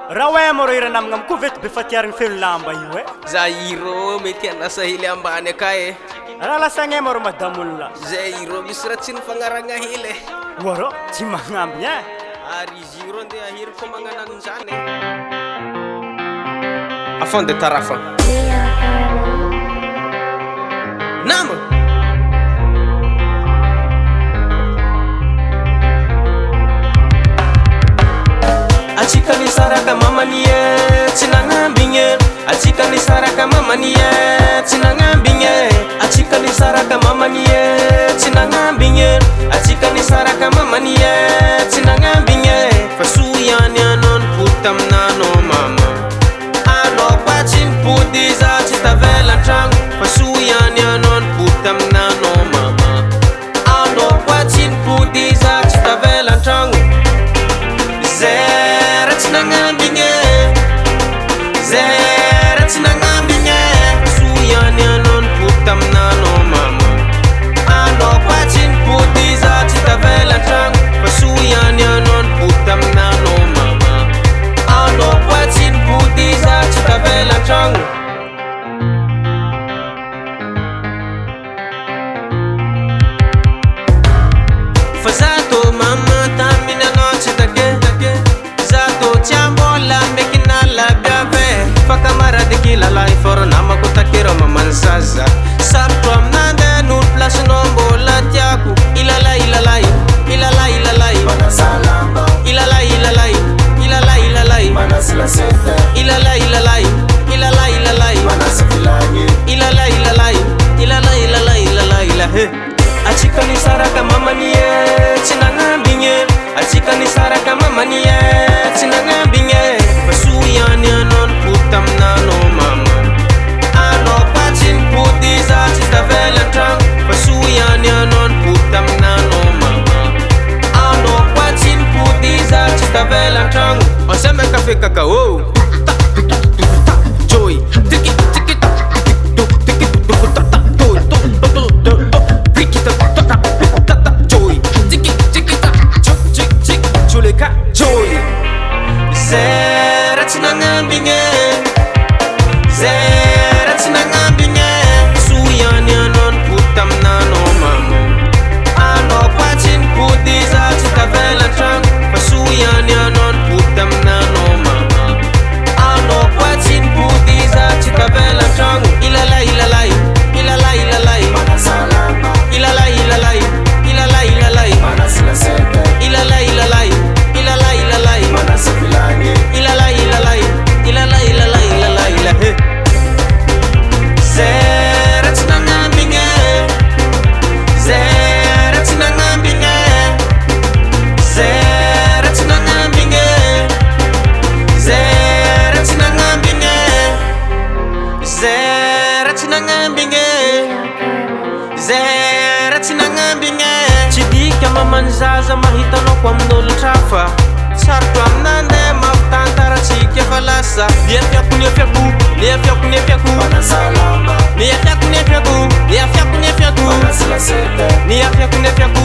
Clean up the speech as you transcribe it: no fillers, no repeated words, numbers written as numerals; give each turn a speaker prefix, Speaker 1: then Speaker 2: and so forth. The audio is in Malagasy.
Speaker 1: raha hoe maro irana amina amiko veto be fatiariny felo lamba io e
Speaker 2: Zairo mety anasa hely ambany akay
Speaker 1: raha lasagna maro madamo olona
Speaker 2: Zairo misy raha tsy nifagnaragna hely
Speaker 1: waro tsy magnambigny e
Speaker 2: ary izy io rô ndeha aheriko magnanano zany afande tarafa nama atsika ni saraka mamany e tsy nagnambigny e atsika ni saraka mamany e tsy nagnambigny e atsika ni saraka mamany e tsy nagnambigny e atsika ni saraka mamany e tsy nagnambigny e fa soa ihany anao nipoty aminanao mama anao koa tsy nipody za tsy tavela antragno fa soa ihany anao nipoty aminanao mama anao koa tsy nipody za tsy tavela antragno zera tsy nagnambigny e zera tsy nagnambigny e soa ihany anao nipoty aminanao mama anao koa tsy nipody za tsy tavela antragno fa soa ihany anao nipoty aminanao mama anao koa tsy nipody za tsy tavela antragno fa zato mama taminy anao tsy take zato tsy ambola meky nalaby ave fa kamarady kilalay fôro namako takero mamany zaza sarotro aminande nolo plasinao mbola tiako ilalay ilalay ilalay ilalay ilalay ilalay ilalay ilalay ilalay ilalay ilalay ilalay ilalay ilalay ilalay ilalay ilalay ilahe atsika ni saraka mamany e tsy nagnambigny e atsika ni saraka mamany e tsy nagnambigny e fa soa ihany anao nipoty aminanao mama anao koa tsy nipody za tsy tavela antragno fa soa ihany anao nipoty aminanao mama anao koa tsy nipody za tsy tavela antragno oseme kafe kakao joy tiki tiki tiki joy zera tsy nagnambigny e zera tsy nagnambigny e soa ihany anao nipoty aminanao mama anao koa tsy nipody za tsy tavela antragno fa soa ihany anao nipoty aminanao mama anao koa tsy nipody za tsy tavela antragno ilalay ilalay ilalay ilalay ilalay ilalay ilalay ilalay ilalay ilalay ilalay ilalay ilalay ilalay ilalay ilalay ilahe zera tsy nagnambigny e zera tsy nagnambigny e zera tsy nagnambigny e zera tsy nagnambigny e zera tsy nagnambigny e zera tsy nagnambigny e tsy dika mamany zaza mahitanao ko amin'olo-trafa sarotro aminande mampitantaratsika fa lasa niafiako niafiako niafiako niafiako niafiako niafiako niafiako niafiako niafiako niafiako